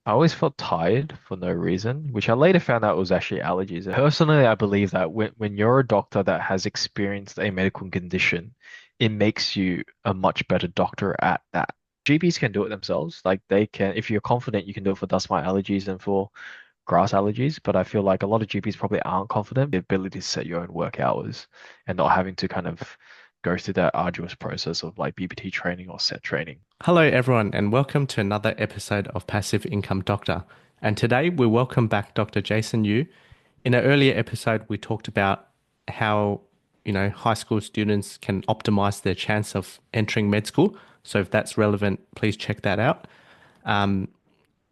I always felt tired for no reason, which I later found out was actually allergies. Personally, I believe that when you're a doctor that has experienced a medical condition, it makes you a much better doctor at that. GPs can do it themselves. Like they can, if you're confident, you can do it for dust mite allergies and for grass allergies. But I feel like a lot of GPs probably aren't confident the ability to set your own work hours and not having to kind of go through that arduous process of like BPT training or set training. Hello, everyone, and welcome to another episode of Passive Income Doctor. And today we welcome back Dr. Jason Yu. In an earlier episode, we talked about how, high school students can optimize their chance of entering med school. So if that's relevant, please check that out. Um,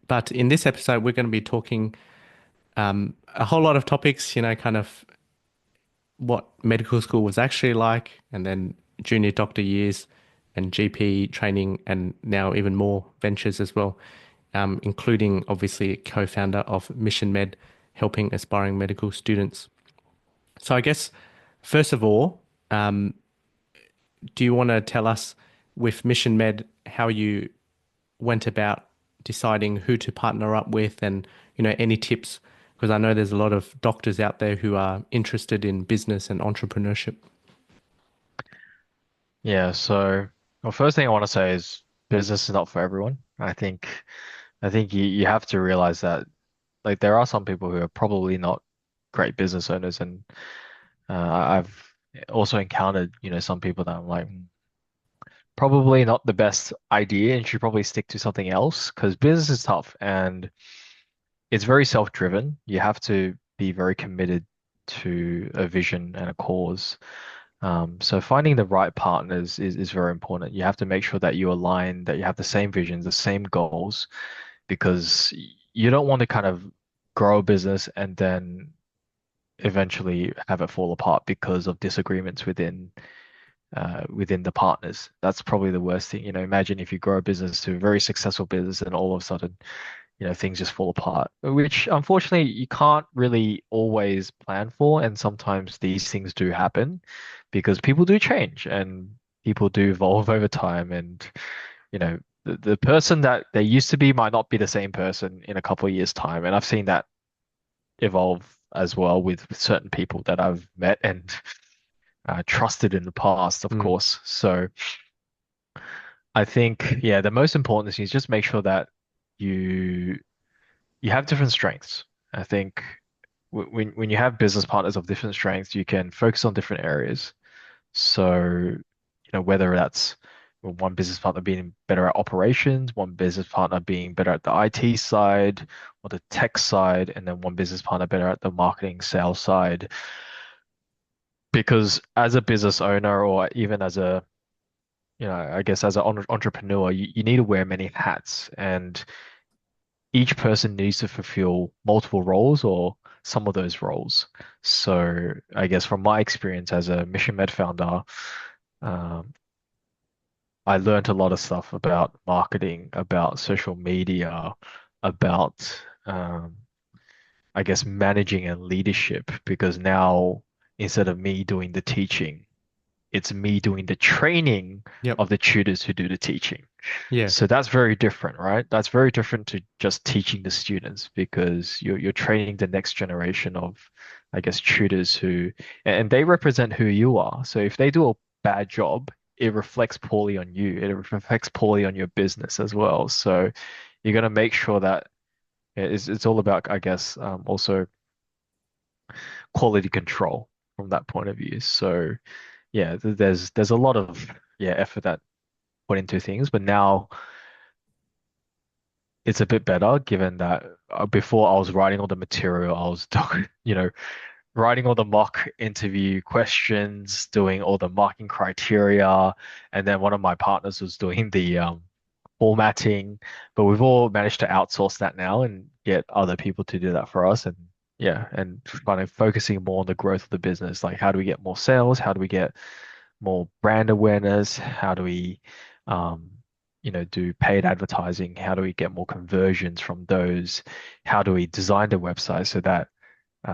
but in this episode, we're going to be talking a whole lot of topics, kind of what medical school was actually like, and then junior doctor years and GP training, and now even more ventures as well, including obviously co-founder of Mission Med, helping aspiring medical students. So I guess, first of all, do you want to tell us with Mission Med how you went about deciding who to partner up with and, any tips? Because I know there's a lot of doctors out there who are interested in business and entrepreneurship. Yeah, so well, first thing I want to say is business is not for everyone. I think you have to realize that like there are some people who are probably not great business owners, and I've also encountered, some people that I'm like, probably not the best idea and should probably stick to something else because business is tough and it's very self-driven. You have to be very committed to a vision and a cause. So finding the right partners is very important. You have to make sure that you align, that you have the same visions, the same goals, because you don't want to kind of grow a business and then eventually have it fall apart because of disagreements within the partners. That's probably the worst thing. Imagine if you grow a business to a very successful business and all of a sudden, things just fall apart, which unfortunately you can't really always plan for. And sometimes these things do happen because people do change and people do evolve over time. And, the person that they used to be might not be the same person in a couple of years' time. And I've seen that evolve as well with certain people that I've met and trusted in the past, of Mm. course. So I think, yeah, the most important thing is just make sure that you you have different strengths. I think when you have business partners of different strengths, you can focus on different areas. So, whether that's one business partner being better at operations, one business partner being better at the IT side or the tech side, and then one business partner better at the marketing sales side. Because as a business owner or even as a, I guess as an entrepreneur, you need to wear many hats and each person needs to fulfill multiple roles or some of those roles. So I guess from my experience as a Mission Med founder, um, I learned a lot of stuff about marketing, about social media, about I guess managing and leadership because now instead of me doing the teaching, it's me doing the training Yep. of the tutors who do the teaching. Yeah. So that's very different, right? That's very different to just teaching the students because you're training the next generation of, I guess, tutors who, and they represent who you are. So if they do a bad job, it reflects poorly on you. It reflects poorly on your business as well. So you're gonna make sure that it's all about, I guess, also quality control from that point of view. So yeah, there's a lot of effort that put into things, but now it's a bit better given that before I was writing all the material, I was doing, writing all the mock interview questions, doing all the marking criteria, and then one of my partners was doing the formatting. But we've all managed to outsource that now and get other people to do that for us. And yeah, and kind of focusing more on the growth of the business, like how do we get more sales? How do we get more brand awareness? How do we, um, do paid advertising? How do we get more conversions from those? How do we design the website so that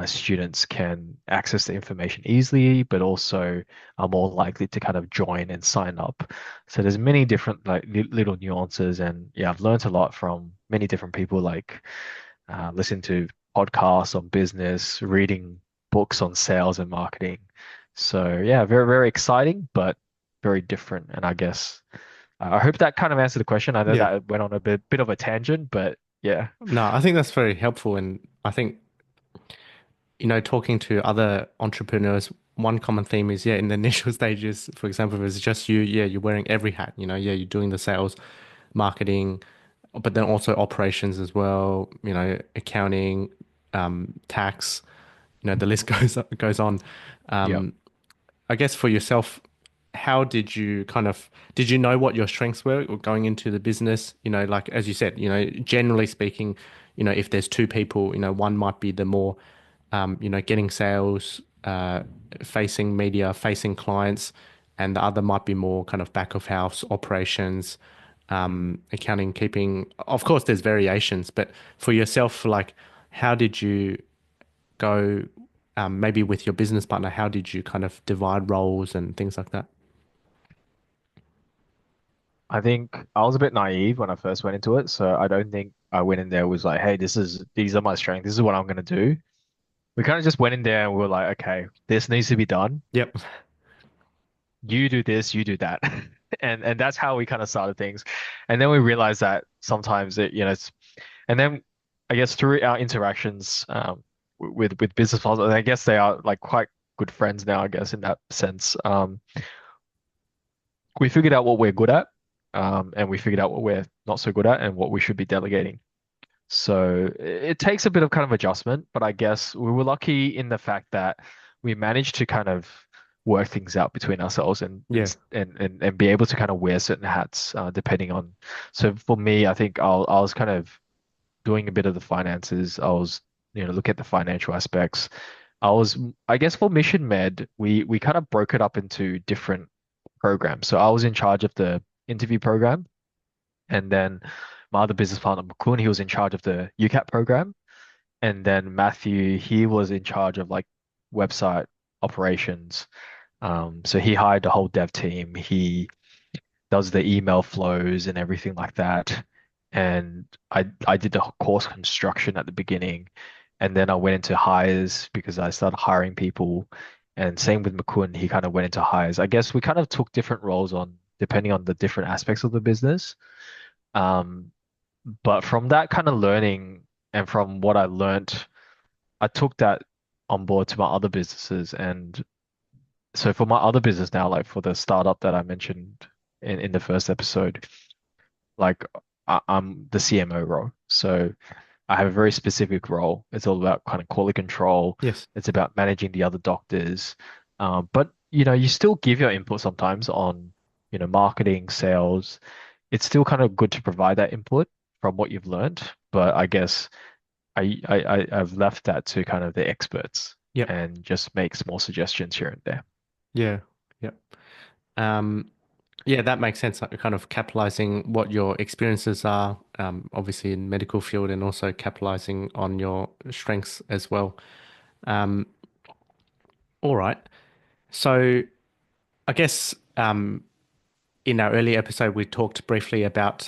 students can access the information easily, but also are more likely to kind of join and sign up. So there's many different like little nuances, and yeah, I've learned a lot from many different people, like listening to podcasts on business, reading books on sales and marketing. So yeah, very, very exciting, but very different. And I guess I hope that kind of answered the question. I know Yeah. that went on a bit of a tangent, but yeah, No, I think that's very helpful. And I think, talking to other entrepreneurs, one common theme is, yeah, in the initial stages, for example, if it's just you, yeah, you're wearing every hat, yeah, you're doing the sales, marketing, but then also operations as well, accounting, tax, the list goes on. yeah. Um, I guess for yourself, how did you know what your strengths were going into the business? Like as you said, generally speaking, if there's two people, one might be the more, getting sales, facing media, facing clients, and the other might be more kind of back of house operations, accounting, keeping. Of course, there's variations, but for yourself, like, how did you go, maybe with your business partner, how did you kind of divide roles and things like that? I think I was a bit naive when I first went into it, so I don't think I went in there was like, hey, these are my strengths. This is what I'm gonna do. We kind of just went in there and we were like, okay, this needs to be done. Yep. You do this, you do that. And that's how we kind of started things. And then we realized that sometimes and then I guess through our interactions with business partners, and I guess they are like quite good friends now, I guess in that sense. We figured out what we're good at, and we figured out what we're not so good at and what we should be delegating. So it takes a bit of kind of adjustment, but I guess we were lucky in the fact that we managed to kind of work things out between ourselves Yeah. and be able to kind of wear certain hats depending on. So for me, I think I was kind of doing a bit of the finances. I was look at the financial aspects. I was I guess for Mission Med, we kind of broke it up into different programs. So I was in charge of the interview program, and then my other business partner, Mukun, he was in charge of the UCAT program. And then Matthew, he was in charge of like website operations. So he hired the whole dev team. He does the email flows and everything like that. And I did the course construction at the beginning. And then I went into hires because I started hiring people. And same with Mukun, he kind of went into hires. I guess we kind of took different roles on depending on the different aspects of the business. Um, but from that kind of learning and from what I learned, I took that on board to my other businesses. And so for my other business now, like for the startup that I mentioned in the first episode, like I'm the CMO role. So I have a very specific role. It's all about kind of quality control. Yes. It's about managing the other doctors. But you still give your input sometimes on, marketing, sales. It's still kind of good to provide that input from what you've learned. But I guess I've left that to kind of the experts Yep. and just make small suggestions here and there. Yeah. Yep. Um, yeah, that makes sense. Like kind of capitalizing what your experiences are, obviously in medical field, and also capitalizing on your strengths as well. Um, all right. So I guess, in our earlier episode, we talked briefly about,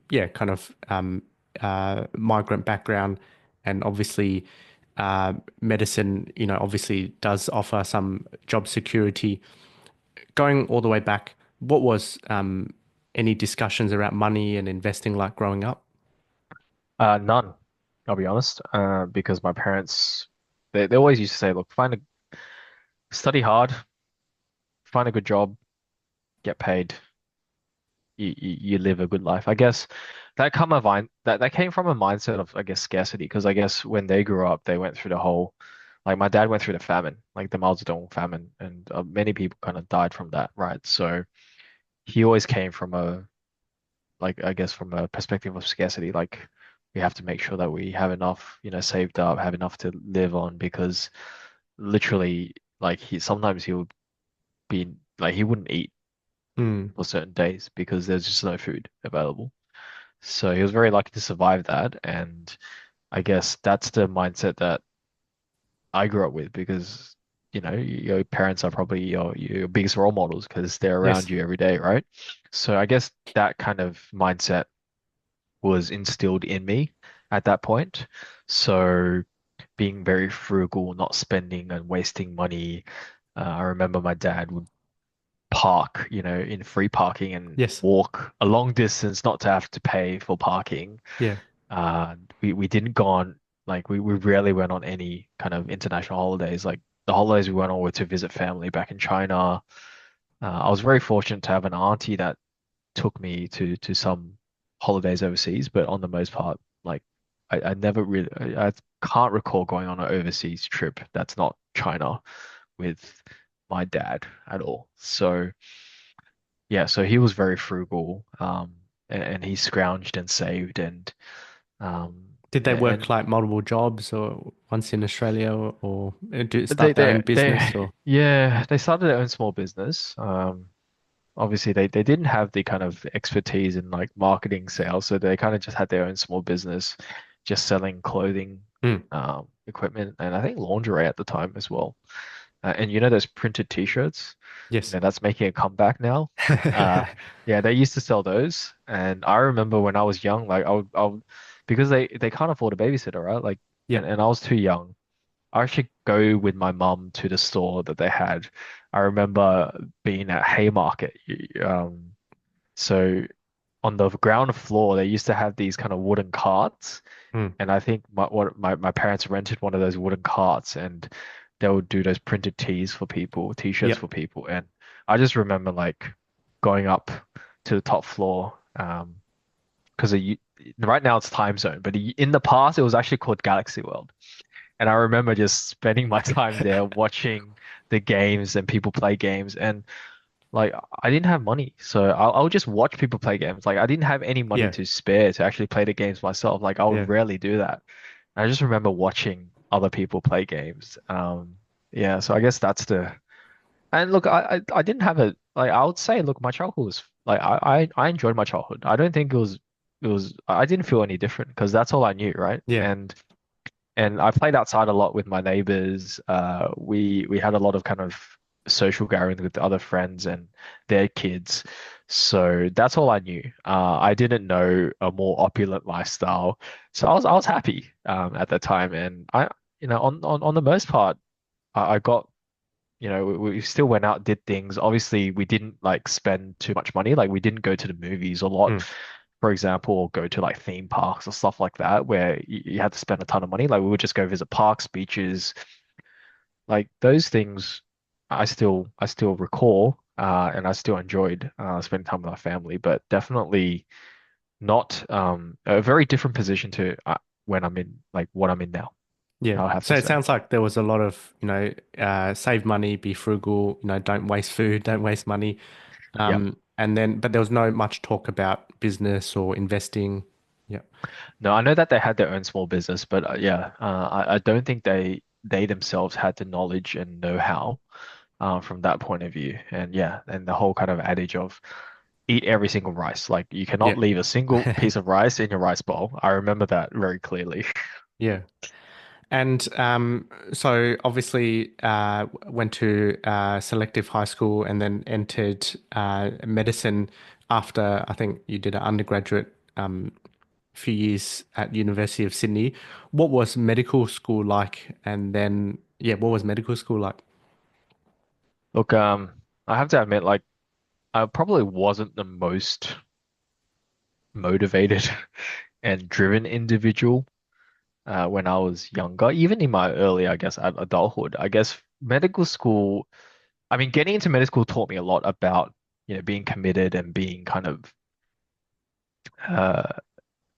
yeah, kind of, migrant background, and obviously, medicine, obviously does offer some job security. Going all the way back, what was, any discussions around money and investing like growing up? None, I'll be honest, because my parents, they always used to say, look, study hard, find a good job, get paid, you live a good life. I guess that came from a mindset of, I guess, scarcity, because I guess when they grew up, they went through the whole, like my dad went through the famine, like the Mao Zedong famine, and many people kind of died from that, right? So he always came from like I guess from a perspective of scarcity, like we have to make sure that we have enough, saved up, have enough to live on, because literally, like sometimes he would be like he wouldn't eat Hmm. for certain days because there's just no food available. So he was very lucky to survive that, and I guess that's the mindset that I grew up with because your parents are probably your biggest role models because they're Yes. around you every day, right? So I guess that kind of mindset was instilled in me at that point. So being very frugal, not spending and wasting money. I remember my dad would park, in free parking and Yes. walk a long distance not to have to pay for parking. Yeah. We didn't go on we rarely went on any kind of international holidays. Like the holidays we went on were to visit family back in China. I was very fortunate to have an auntie that took me to some holidays overseas, but on the most part, like I never really I can't recall going on an overseas trip that's not China with my dad at all. So yeah, so he was very frugal, and he scrounged and saved um, Did they work and like multiple jobs or once in Australia or do they start their they own business they or? yeah, they started their own small business. Obviously they didn't have the kind of expertise in like marketing sales, so they kind of just had their own small business, just selling clothing, Mm. equipment, and I think lingerie at the time as well. And those printed t-shirts, Yes. that's making a comeback now. Uh, yeah, they used to sell those, and I remember when I was young, like I would because they can't afford a babysitter, right? Like, Yeah. and I was too young. I actually go with my mum to the store that they had. I remember being at Haymarket. So on the ground floor, they used to have these kind of wooden carts, Mm. and I think my parents rented one of those wooden carts, and they would do those printed tees for people, t-shirts Yep. for people, and I just remember like going up to the top floor, because right now it's time zone, but in the past it was actually called Galaxy World. And I remember just spending my time there watching the games and people play games. And like, I didn't have money. So I would just watch people play games. Like, I didn't have any money Yeah. to spare to actually play the games myself. Like, I would Yeah. rarely do that. I just remember watching other people play games. Yeah. So I guess that's and look, I didn't have I would say, look, my childhood was like, I enjoyed my childhood. I don't think I didn't feel any different because that's all I knew, right? Yeah. And I played outside a lot with my neighbors. We had a lot of kind of social gatherings with other friends and their kids. So that's all I knew. I didn't know a more opulent lifestyle. So I was happy at that time. And on the most part, I got, we still went out, did things. Obviously, we didn't like spend too much money. Like we didn't go to the movies a lot, Mm. for example, or go to like theme parks or stuff like that, where you had to spend a ton of money. Like we would just go visit parks, beaches, like those things. I still recall, and I still enjoyed spending time with my family, but definitely not a very different position to when I'm in like what I'm in now. Yeah. I'll have So to it say. sounds like there was a lot of, save money, be frugal, don't waste food, don't waste money. Yeah. And then, but there was no much talk about business or investing. Yeah. No, I know that they had their own small business, but yeah, I don't think they themselves had the knowledge and know-how from that point of view. And yeah, and the whole kind of adage of eat every single rice. Like you cannot Yeah. leave a single piece of rice in your rice bowl. I remember that very clearly. Yeah. And so obviously went to selective high school and then entered medicine after I think you did an undergraduate few years at University of Sydney. What was medical school like? And then, yeah, what was medical school like? Look, I have to admit, like I probably wasn't the most motivated and driven individual when I was younger, even in my early, I guess, adulthood. I guess medical school, I mean, getting into medical school taught me a lot about, being committed and being kind of uh,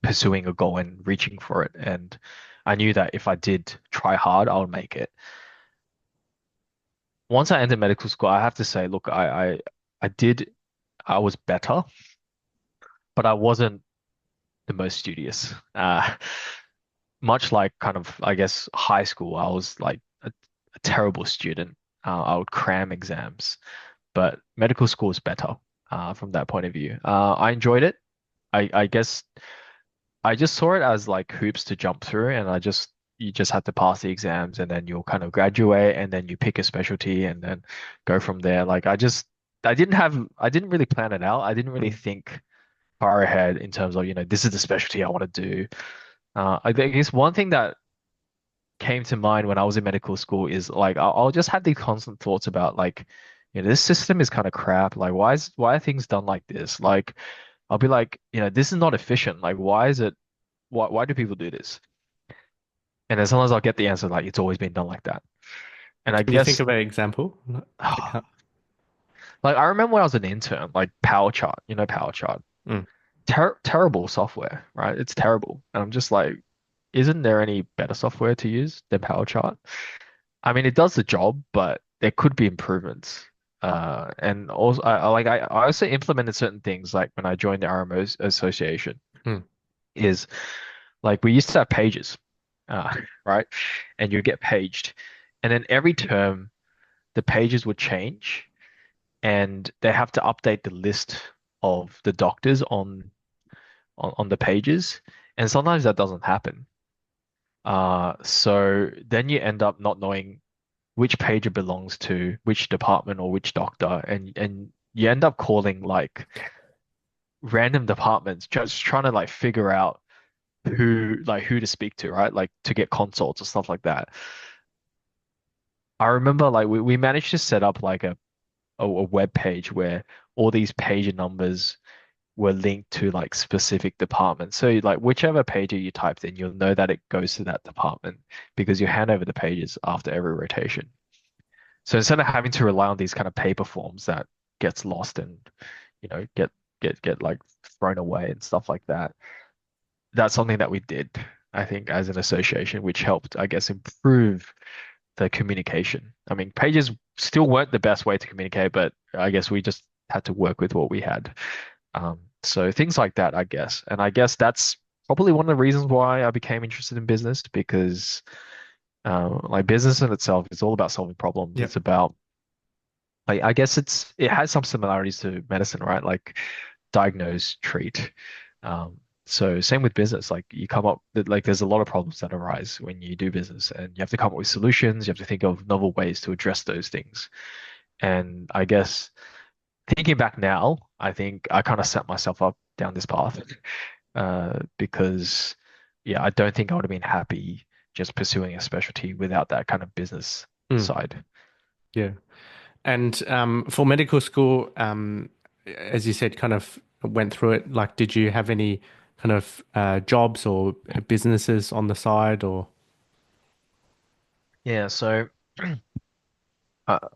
pursuing a goal and reaching for it. And I knew that if I did try hard, I would make it. Once I entered medical school, I have to say, look, I did, I was better, but I wasn't the most studious. Much like kind of, I guess, high school, I was like a terrible student. I would cram exams, but medical school is better from that point of view. I enjoyed it. I guess I just saw it as like hoops to jump through, and I just you just had to pass the exams and then you'll kind of graduate and then you pick a specialty and then go from there. Like I didn't really plan it out. I didn't really Mm. think far ahead in terms of, this is the specialty I want to do. Guess one thing that came to mind when I was in medical school is like I'll just have these constant thoughts about like, this system is kind of crap. Like why are things done like this? Like I'll be like, this is not efficient. Like why do people do this? And then sometimes I'll get the answer like it's always been done like that. And I Can you think guess of an example? Like like I remember when I was an intern, like PowerChart. Mm. Terrible software, right? It's terrible. And I'm just like, isn't there any better software to use than PowerChart? I mean, it does the job, but there could be improvements. And also, I also implemented certain things like when I joined the RMO association Mm. is like we used to have pages, uh, right? And you get paged, and then every term the pages would change, and they have to update the list of the doctors on the pages, and sometimes that doesn't happen. So then you end up not knowing which page it belongs to, which department or which doctor, and you end up calling like random departments, just trying to like figure out who to speak to, right? Like to get consults or stuff like that. I remember like we managed to set up like a web page where all these page numbers were linked to like specific departments. So like whichever page you typed in, you'll know that it goes to that department because you hand over the pages after every rotation. So instead of having to rely on these kind of paper forms that gets lost and get like thrown away and stuff like that, that's something that we did, I think, as an association, which helped, I guess, improve the communication. I mean, pages still weren't the best way to communicate, but I guess we just had to work with what we had. So things like that, I guess. And I guess that's probably one of the reasons why I became interested in business because like business in itself is all about solving problems. Yep. It's about like I guess it has some similarities to medicine, right? Like diagnose, treat. So same with business. Like you come up like there's a lot of problems that arise when you do business and you have to come up with solutions. You have to think of novel ways to address those things. And I guess thinking back now, I think I kind of set myself up down this path because yeah, I don't think I would have been happy just pursuing a specialty without that kind of business Mm. side. Yeah. And for medical school, as you said, kind of went through it. Like, did you have any kind of jobs or businesses on the side or? Yeah, so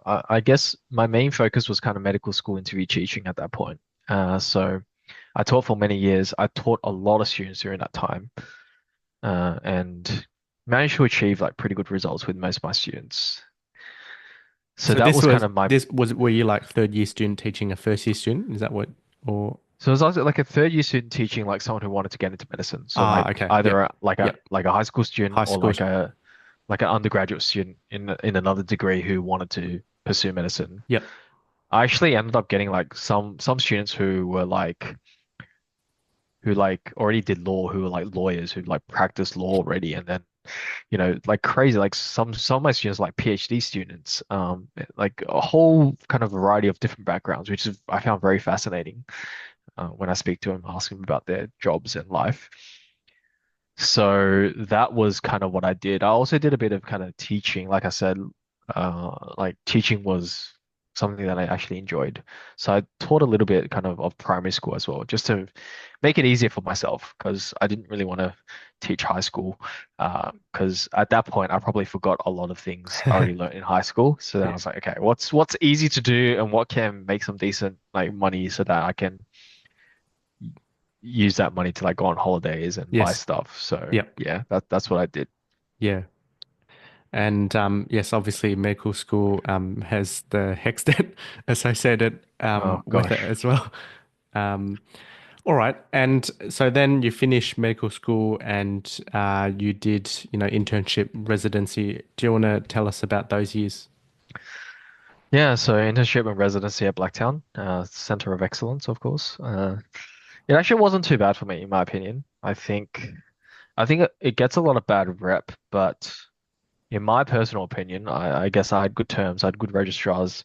I guess my main focus was kind of medical school interview teaching at that point. So I taught for many years. I taught a lot of students during that time, and managed to achieve like pretty good results with most of my students. So So that this was kind was of my this was were you like third year student teaching a first year student? Is that what or so it was also like a third year student teaching like someone who wanted to get into medicine. So like okay. either Yep. Yep. like a high school student High or school. like an undergraduate student in another degree who wanted to pursue medicine. Yep. I actually ended up getting like some students who like already did law, who were like lawyers who like practiced law already, and then like crazy, like some of my students like PhD students, like a whole kind of variety of different backgrounds, which is I found very fascinating when I speak to them, ask them about their jobs and life. So that was kind of what I did. I also did a bit of kind of teaching. Like I said, like teaching was something that I actually enjoyed. So I taught a little bit kind of primary school as well, just to make it easier for myself because I didn't really want to teach high school. Because at that point I probably forgot a lot of things I already learned in high school. So then I Yeah. was like, okay, what's easy to do and what can make some decent like money so that I can use that money to like go on holidays and buy Yes. stuff. So Yep. yeah, that's what I did. Yeah. And yes, obviously medical school has the HEX debt associated Oh with it gosh. as well. Um, all right. And so then you finish medical school and you did, internship residency. Do you want to tell us about those years? Yeah, so internship and residency at Blacktown, Center of Excellence, of course. It actually wasn't too bad for me, in my opinion. I think I think it gets a lot of bad rep, but in my personal opinion, I guess I had good terms. I had good registrars.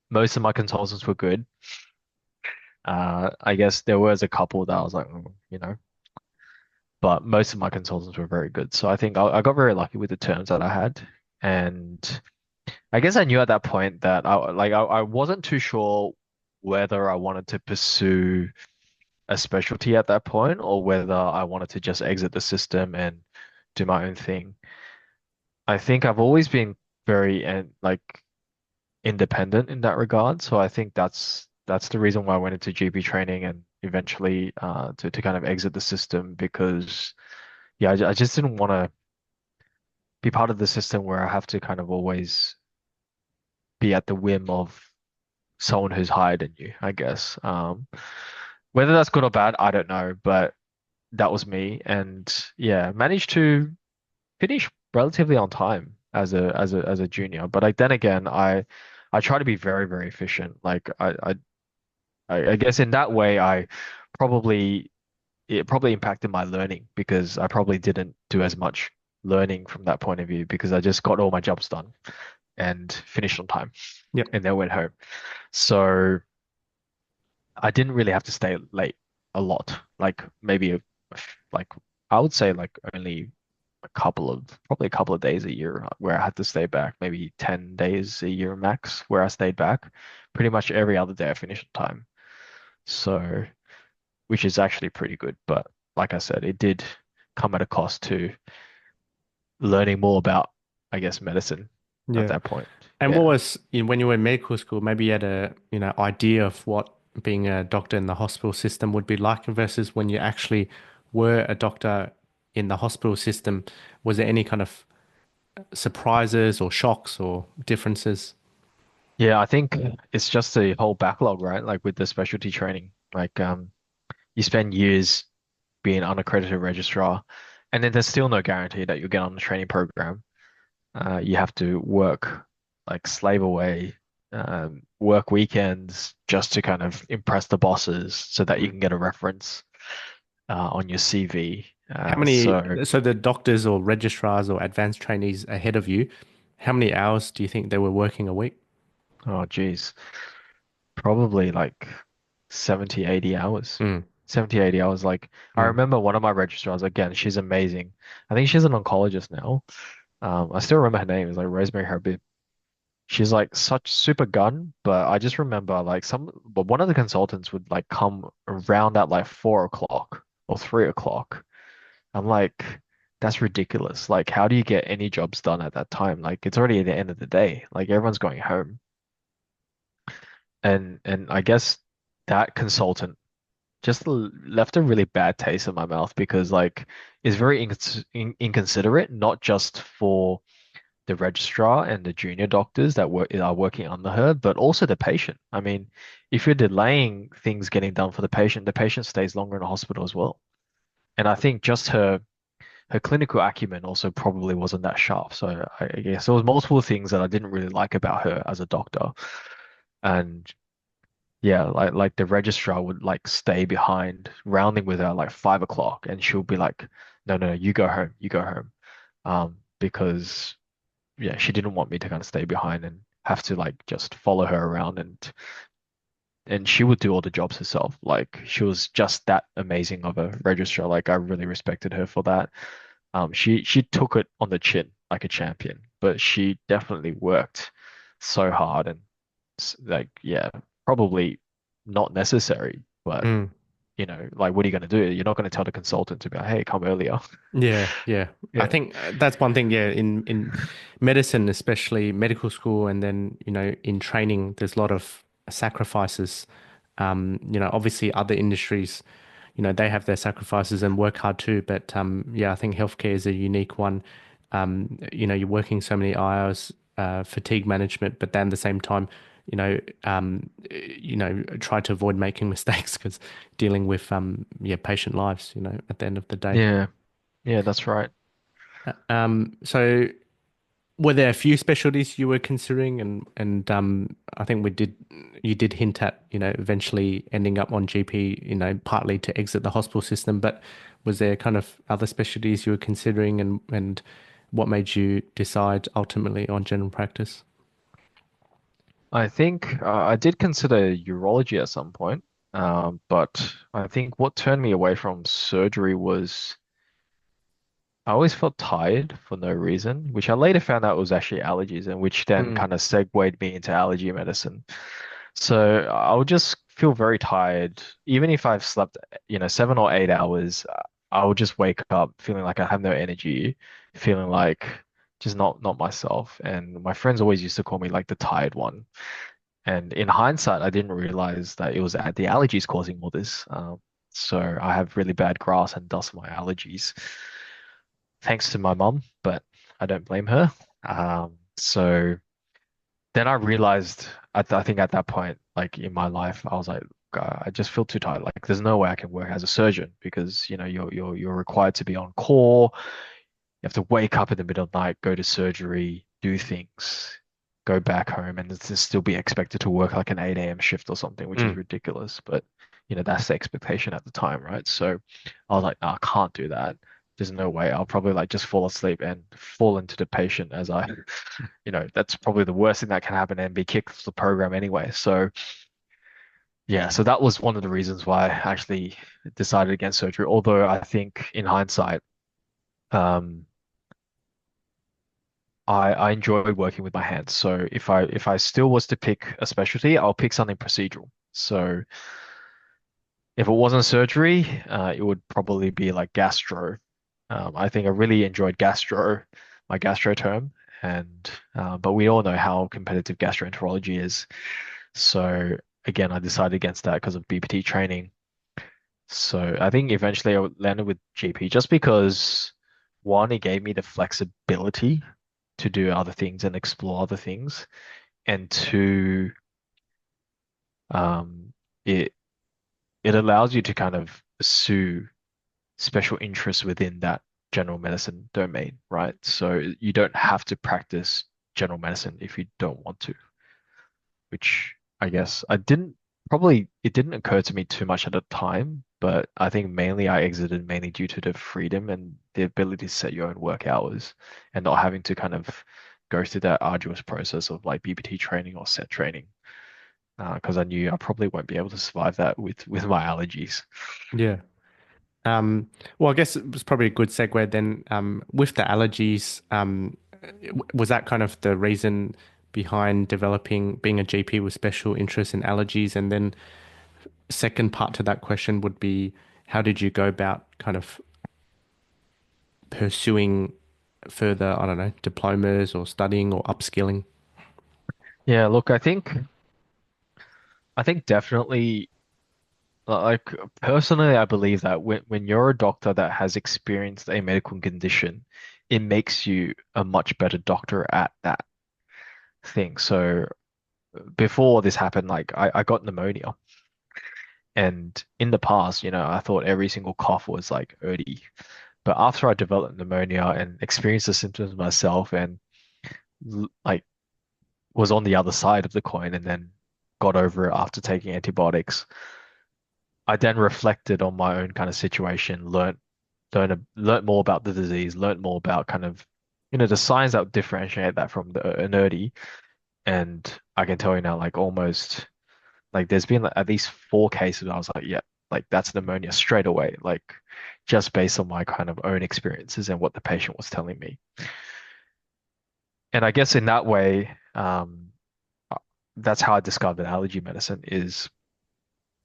Most of my consultants were good. I guess there was a couple that I was like, but most of my consultants were very good. So I think I got very lucky with the terms that I had. And I guess I knew at that point that I wasn't too sure whether I wanted to pursue a specialty at that point or whether I wanted to just exit the system and do my own thing. I think I've always been very and like independent in that regard. So I think that's the reason why I went into GP training and eventually to kind of exit the system because yeah, I just didn't want to be part of the system where I have to kind of always be at the whim of someone who's higher than you, I guess. Whether that's good or bad, I don't know, but that was me, and yeah, managed to finish relatively on time as a junior. But like then again, I try to be very, very efficient. Like I guess in that way, I probably it probably impacted my learning because I probably didn't do as much learning from that point of view because I just got all my jobs done and finished on time Yep. and then went home. So I didn't really have to stay late a lot. Like maybe like I would say like only probably a couple of days a year where I had to stay back, maybe 10 days a year max where I stayed back. Pretty much every other day I finished on time. So, which is actually pretty good. But like I said, it did come at a cost to learning more about, I guess, medicine at Yeah. that point. And what Yeah. was, when you were in medical school, maybe you had a, idea of what being a doctor in the hospital system would be like versus when you actually were a doctor in the hospital system. Was there any kind of surprises or shocks or differences? Yeah, I think it's just the whole backlog, right? Like with the specialty training. Like you spend years being unaccredited registrar, and then there's still no guarantee that you'll get on the training program. You have to work like slave away, work weekends just to kind of impress the bosses so that you Mm. can get a reference on your CV. How many, so the doctors or registrars or advanced trainees ahead of you, how many hours do you think they were working a week? Oh geez, probably like 70, 80 hours. Mm, 70, 80 hours. Like I mm. remember one of my registrars, again, she's amazing. I think she's an oncologist now. I still remember her name is like Rosemary Herbib. She's like such super gun, but I just remember like but one of the consultants would like come around at like 4 o'clock or 3 o'clock. I'm like, that's ridiculous. Like, how do you get any jobs done at that time? Like, it's already at the end of the day. Like, everyone's going home. And I guess that consultant just left a really bad taste in my mouth because like it's very inconsiderate, not just for the registrar and the junior doctors that are working under her, but also the patient. I mean, if you're delaying things getting done for the patient stays longer in the hospital as well. And I think just her clinical acumen also probably wasn't that sharp. So I guess there was multiple things that I didn't really like about her as a doctor. And yeah, like the registrar would like stay behind, rounding with her at like 5 o'clock, and she'll be like, "No, no, you go home, you go home," because yeah, she didn't want me to kind of stay behind and have to like just follow her around and she would do all the jobs herself. Like she was just that amazing of a registrar. Like I really respected her for that. She took it on the chin like a champion, but she definitely worked so hard and like yeah, probably not necessary, but Mm. like what are you going to do? You're not going to tell the consultant to be like, hey, come earlier. Yeah, yeah. I Yeah. think that's one thing, yeah, in medicine, especially medical school, and then, in training, there's a lot of sacrifices. Obviously other industries, they have their sacrifices and work hard too, but yeah, I think healthcare is a unique one. You're working so many hours, fatigue management, but then at the same time, try to avoid making mistakes because dealing with yeah, patient lives, at the end of the day. Yeah. Yeah, that's right. So were there a few specialties you were considering and I think you did hint at, eventually ending up on GP, partly to exit the hospital system, but Was there kind of other specialties you were considering, and what made you decide ultimately on general practice? I think I did consider urology at some point, but I think what turned me away from surgery was I always felt tired for no reason, which I later found out was actually allergies, and which then Mm, kind of segued me into allergy medicine. So I would just feel very tired, even if I've slept, 7 or 8 hours. I would just wake up feeling like I have no energy, feeling like just not myself. And my friends always used to call me like the tired one. And in hindsight, I didn't realize that it was the allergies causing all this. So I have really bad grass and dust mite allergies, thanks to my mom, but I don't blame her. So then I realized, I think at that point, like in my life, I was like, God, I just feel too tired. Like, there's no way I can work as a surgeon because you're required to be on call. You have to wake up in the middle of the night, go to surgery, do things, go back home, and to still be expected to work like an 8 a.m. shift or something, which is mm, ridiculous. But that's the expectation at the time, right? So I was like, no, I can't do that. There's no way. I'll probably like just fall asleep and fall into the patient as I, that's probably the worst thing that can happen and be kicked off the program anyway. So yeah, so that was one of the reasons why I actually decided against surgery. Although I think in hindsight, um, I enjoy working with my hands. So if I still was to pick a specialty, I'll pick something procedural. So if it wasn't surgery, it would probably be like gastro. I think I really enjoyed my gastro term, and but we all know how competitive gastroenterology is. So again, I decided against that because of BPT training. So I think eventually I landed with GP just because one, it gave me the flexibility to do other things and explore other things, and two, um, it it allows you to kind of pursue special interests within that general medicine domain, right? So you don't have to practice general medicine if you don't want to, which I guess it didn't occur to me too much at the time, but I think mainly I exited mainly due to the freedom and the ability to set your own work hours and not having to kind of go through that arduous process of like BPT training or set training. Because I knew I probably won't be able to survive that with my allergies. yeah. Well, I guess it was probably a good segue then. With the allergies, was that kind of the reason behind developing being a GP with special interest in allergies? And then second part to that question would be, how did you go about kind of pursuing further, I don't know, diplomas or studying or upskilling? Yeah, look, I think definitely like personally I believe that when you're a doctor that has experienced a medical condition, it makes you a much better doctor at that thing. So before this happened, like I got pneumonia. And in the past, I thought every single cough was like OD. But after I developed pneumonia and experienced the symptoms myself and like was on the other side of the coin and then got over it after taking antibiotics, I then reflected on my own kind of situation, learned more about the disease, learned more about kind of, the signs that would differentiate that from an OD. And I can tell you now, like almost like there's been like, at least 4 cases I was like, yeah, like that's pneumonia straight away, like just based on my kind of own experiences and what the patient was telling me. And I guess in that way, uh, that's how I discovered allergy medicine is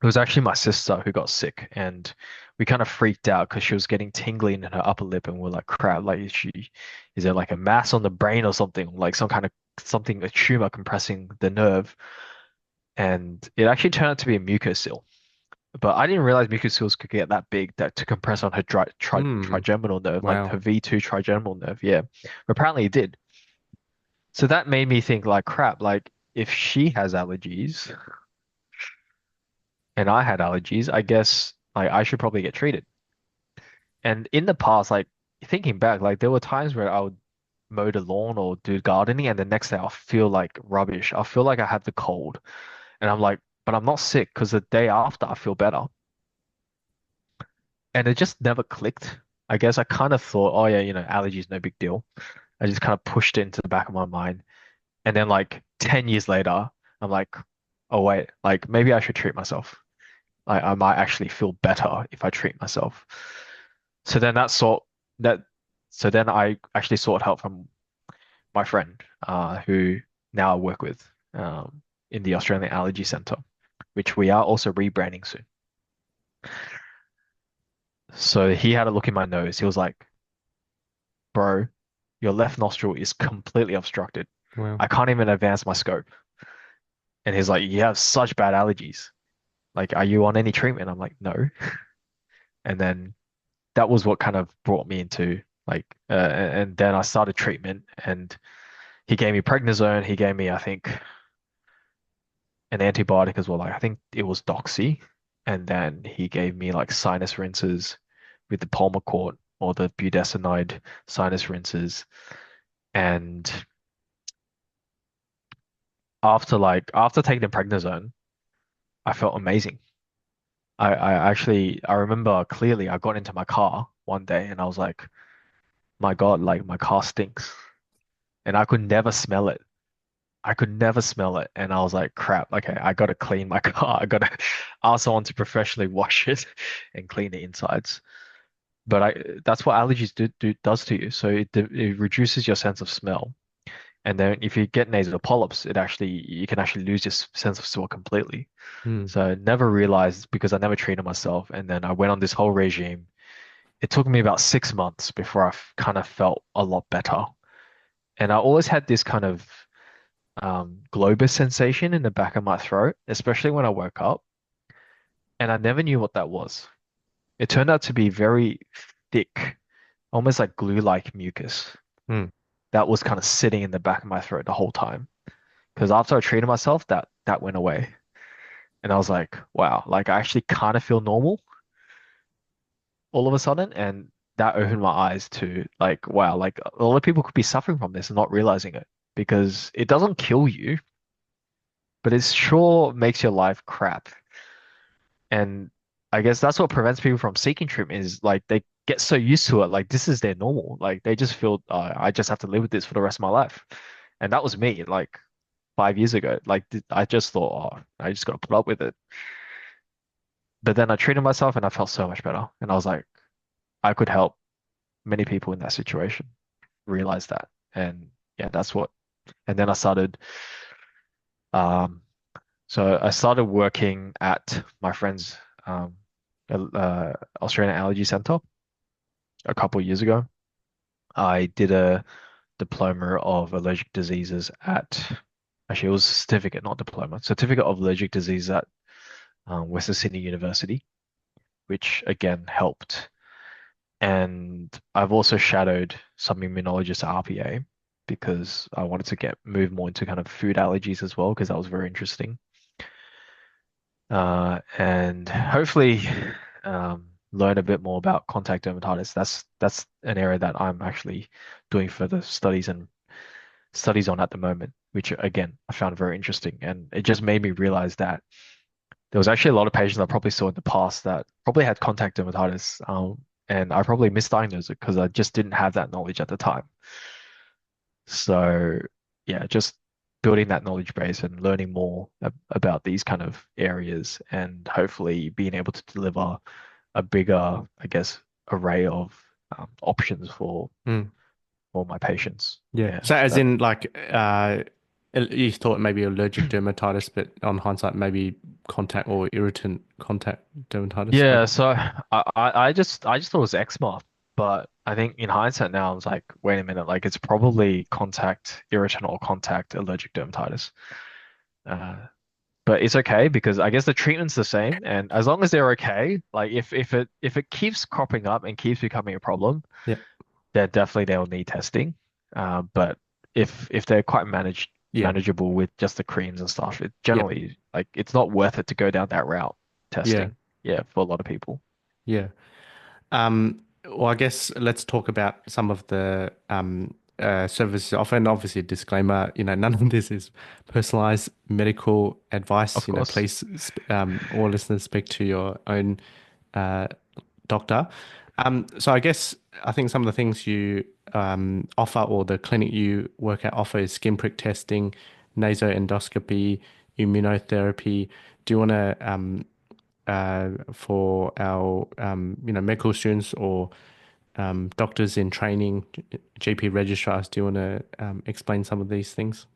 it was actually my sister who got sick and we kind of freaked out because she was getting tingling in her upper lip and we're like, crap, like is there like a mass on the brain or something, like some kind of something, a tumor compressing the nerve? And it actually turned out to be a mucocele. But I didn't realize mucoceles could get that big that to compress on her Hmm. trigeminal nerve, like Wow. her V2 trigeminal nerve. Yeah, apparently it did. So that made me think like, crap, like if she has allergies and I had allergies, I guess like I should probably get treated. And in the past, like thinking back, like there were times where I would mow the lawn or do gardening, and the next day I'll feel like rubbish. I'll feel like I had the cold, and I'm like, but I'm not sick because the day after I feel better. and it just never clicked. I guess I kind of thought, oh yeah, allergies, no big deal. I just kind of pushed it into the back of my mind. And then like 10 years later, I'm like, oh wait, like maybe I should treat myself. I might actually feel better if I treat myself. So then that so then I actually sought help from my friend, who now I work with in the Australian Allergy Centre, which we are also rebranding soon. So he had a look in my nose. He was like, bro, your left nostril is completely obstructed. Well, I can't even advance my scope. And he's like, you have such bad allergies. Like, are you on any treatment? I'm like, no. And then that was what kind of brought me into like, and then I started treatment and he gave me prednisone. He gave me, I think, an antibiotic as well. Like, I think it was Doxy. And then he gave me like sinus rinses with the Pulmicort or the budesonide sinus rinses. And after taking the prednisone, I felt amazing. I remember clearly I got into my car one day and I was like, my God, like my car stinks. And I could never smell it. I could never smell it. And I was like, crap, okay, I gotta clean my car. I gotta ask someone to professionally wash it and clean the insides. But that's what allergies does to you. So it reduces your sense of smell. And then if you get nasal polyps, you can actually lose your sense of smell completely. hmm, So I never realized because I never treated myself. And then I went on this whole regime. It took me about 6 months before kind of felt a lot better. And I always had this kind of globus sensation in the back of my throat, especially when I woke up. And I never knew what that was. It turned out to be very thick, almost like glue-like mucus hmm, that was kind of sitting in the back of my throat the whole time. Because after I treated myself, that went away. And I was like, wow, like I actually kind of feel normal all of a sudden. And that opened my eyes to like, wow, like a lot of people could be suffering from this and not realizing it because it doesn't kill you, but it sure makes your life crap. And I guess that's what prevents people from seeking treatment is like they get so used to it, like this is their normal. Like they just feel, I just have to live with this for the rest of my life. And that was me like 5 years ago. Like I just thought, oh, I just got to put up with it. But then I treated myself and I felt so much better. And I was like, I could help many people in that situation realize that. And yeah, and then um, I started working at my friend's, Australian Allergy Centre a couple of years ago. I did a diploma of allergic diseases actually, it was a certificate, not diploma, certificate of allergic disease at Western Sydney University, which again helped. And I've also shadowed some immunologists at RPA because I wanted to move more into kind of food allergies as well, because that was very interesting. And hopefully learn a bit more about contact dermatitis. That's an area that I'm actually doing further studies on at the moment, which again I found very interesting. And it just made me realize that there was actually a lot of patients I probably saw in the past that probably had contact dermatitis. And I probably misdiagnosed it because I just didn't have that knowledge at the time. So yeah, just building that knowledge base and learning more about these kind of areas and hopefully being able to deliver a bigger, I guess, array of options hmm. for my patients. Yeah. Yeah, So as that in like you thought maybe allergic dermatitis, but on hindsight maybe contact or irritant contact dermatitis. Like yeah. So I just thought it was eczema, but I think in hindsight now I was like, wait a minute, like it's probably contact irritant or contact allergic dermatitis. Uh, but it's okay because I guess the treatment's the same, and as long as they're okay, like if it keeps cropping up and keeps becoming a problem, yeah. then definitely they'll need testing. But if they're quite Yeah. manageable with just the creams and stuff, it Yeah. generally like it's not worth it to go down that route Yeah. testing. Yeah, for a lot of people. Yeah. Well, I guess let's talk about some of the services offered. And obviously, a disclaimer, none of this is personalized medical advice. Of course. Please, all listeners speak to your own uh, doctor. So I guess I think some of the things you offer or the clinic you work at offer is skin prick testing, nasoendoscopy, immunotherapy. Do you want to for our medical students or doctors in training, GP registrars, do you want to explain some of these things?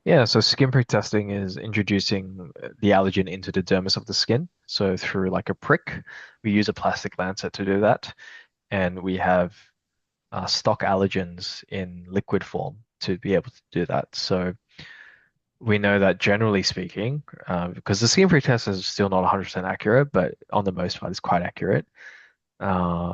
Yeah, so skin prick testing is introducing the allergen into the dermis of the skin. So through like a prick, we use a plastic lancet to do that, and we have stock allergens in liquid form to be able to do that. So we know that generally speaking, because the skin prick test is still not 100% accurate, but on the most part, it's quite accurate. Uh,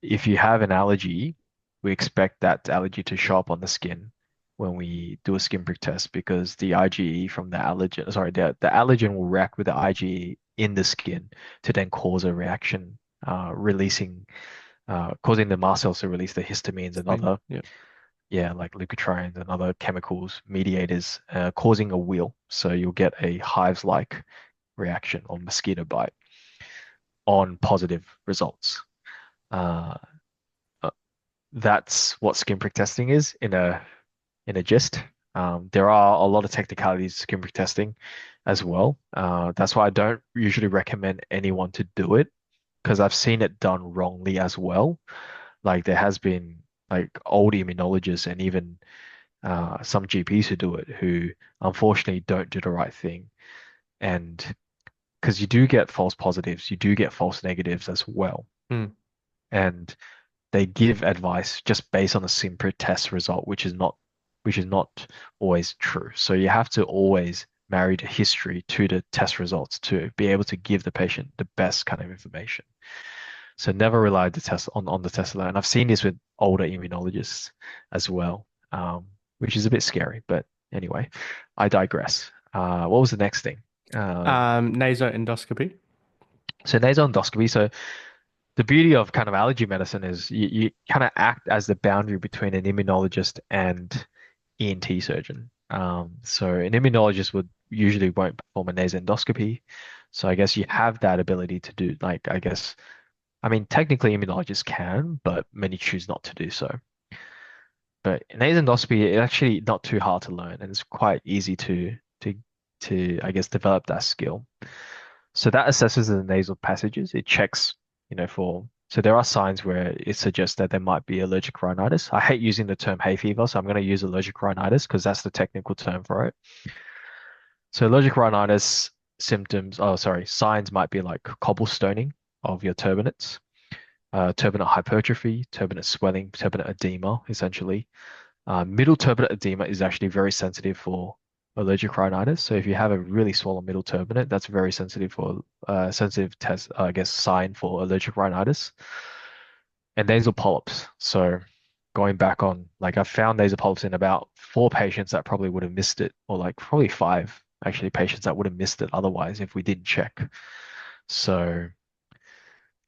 if you have an allergy, we expect that allergy to show up on the skin when we do a skin prick test because the IgE from the allergen, sorry, the allergen will react with the IgE in the skin to then cause a reaction, causing the mast cells to release the histamines and Explain. other, Yeah. yeah, like leukotrienes and other chemicals, mediators, causing a wheal. So you'll get a hives-like reaction or mosquito bite on positive results. Uh, uh, that's what skin prick testing is in a gist. There are a lot of technicalities to skin prick testing as well. That's why I don't usually recommend anyone to do it because I've seen it done wrongly as well. Like there has been like old immunologists and even some GPs who do it who unfortunately don't do the right thing. And because you do get false positives, you do get false negatives as well. Mm, And they give advice just based on a simple test result, which is not always true. So you have to always marry the history to the test results to be able to give the patient the best kind of information. So never rely on the test alone. I've seen this with older immunologists as well, which is a bit scary. But anyway, I digress. What was the next thing? nasoendoscopy. So nasal endoscopy. So the beauty of kind of allergy medicine is you kind of act as the boundary between an immunologist and ENT surgeon. So an immunologist would usually won't perform a nasal endoscopy. So I guess you have that ability to do like I mean technically immunologists can, but many choose not to do so. But nasal endoscopy is actually not too hard to learn and it's quite easy to I guess develop that skill. So that assesses the nasal passages. It checks, so there are signs where it suggests that there might be allergic rhinitis. I hate using the term hay fever, so I'm going to use allergic rhinitis because that's the technical term for it. So allergic rhinitis signs might be like cobblestoning of your turbinates, turbinate hypertrophy, turbinate swelling, turbinate edema, essentially. Middle turbinate edema is actually very sensitive for allergic rhinitis. So if you have a really swollen middle turbinate, that's very sensitive for sensitive test, I guess, sign for allergic rhinitis. And nasal polyps. So going back on, like I found nasal polyps in about four patients that probably would have missed it, or like probably five actually patients that would have missed it otherwise if we didn't check. So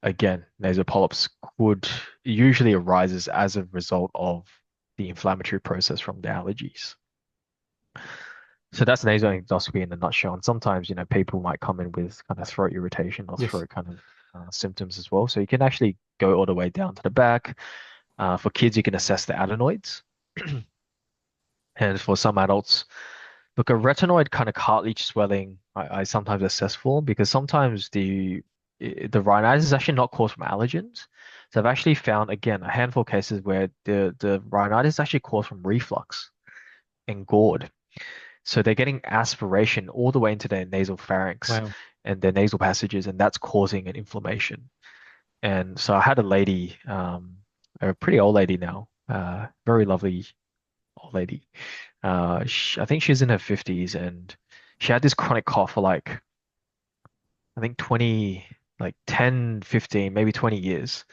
again, nasal polyps could usually arises as a result of the inflammatory process from the allergies. So that's nasal endoscopy in a nutshell. And sometimes, people might come in with kind of throat irritation or Yes. throat kind of symptoms as well. So you can actually go all the way down to the back. For kids, you can assess the adenoids. And for some adults, look, a retinoid kind of cartilage swelling, I sometimes assess for because sometimes the rhinitis is actually not caused from allergens. So I've actually found, again, a handful of cases where the rhinitis is actually caused from reflux and GORD. So they're getting aspiration all the way into their nasal pharynx Wow. and their nasal passages, and that's causing an inflammation. And so I had a lady, a pretty old lady now, very lovely old lady. I think she's in her 50s and she had this chronic cough for like, I think 20, like 10, 15, maybe 20 years.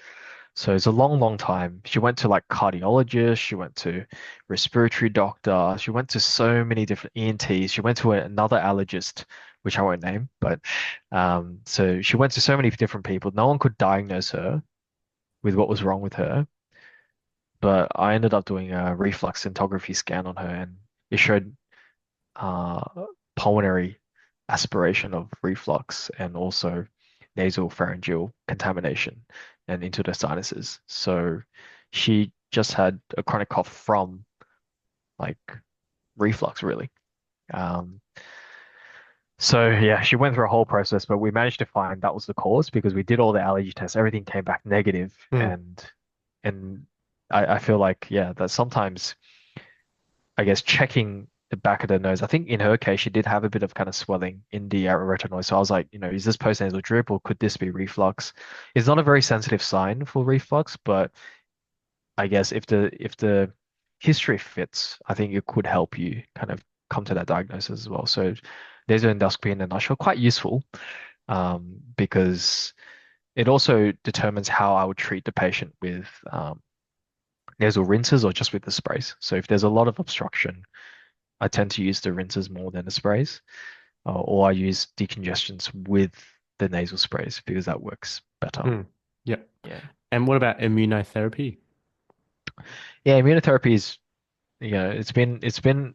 So it's a long, long time. She went to like cardiologist, she went to respiratory doctor, she went to so many different ENTs, she went to another allergist, which I won't name, but so she went to so many different people. No one could diagnose her with what was wrong with her, but I ended up doing a reflux scintigraphy scan on her and it showed uh, pulmonary aspiration of reflux and also nasal pharyngeal contamination and into the sinuses. So she just had a chronic cough from like reflux, really. Um, so yeah, she went through a whole process, but we managed to find that was the cause because we did all the allergy tests. Everything came back negative, Mm. and I feel like yeah, that sometimes I guess checking the back of the nose. I think in her case, she did have a bit of kind of swelling in the retinoid. So I was like, is this postnasal drip or could this be reflux? It's not a very sensitive sign for reflux, but I guess if the history fits, I think it could help you kind of come to that diagnosis as well. So nasal endoscopy in a nutshell, quite useful, because it also determines how I would treat the patient with nasal rinses or just with the sprays. So if there's a lot of obstruction, I tend to use the rinses more than the sprays, or I use decongestants with the nasal sprays because that works better. Mm. Yep. Yeah. And what about immunotherapy? Yeah, immunotherapy is, it's been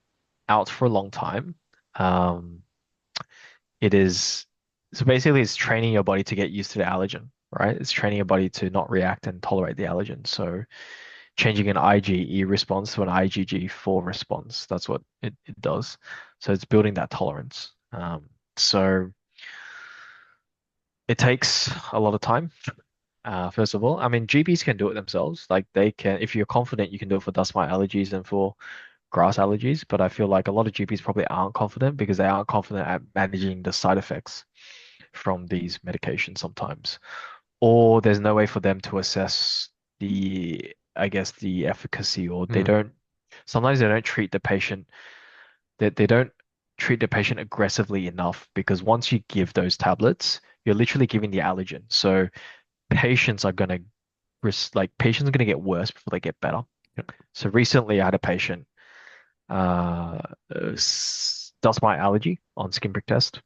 out for a long time. Um, it is so basically it's training your body to get used to the allergen, right? It's training your body to not react and tolerate the allergen. So changing an IgE response to an IgG4 response. That's what it does. So it's building that tolerance. So it takes a lot of time. First of all, I mean, GPs can do it themselves. Like they can, if you're confident, you can do it for dust mite allergies and for grass allergies. But I feel like a lot of GPs probably aren't confident because they aren't confident at managing the side effects from these medications sometimes. Or there's no way for them to assess I guess, the efficacy, or Mm. sometimes they don't treat the patient, they don't treat the patient aggressively enough because once you give those tablets, you're literally giving the allergen. So patients are going to patients are going to get worse before they get better. Yep. So recently I had a patient, dust mite allergy on skin prick test.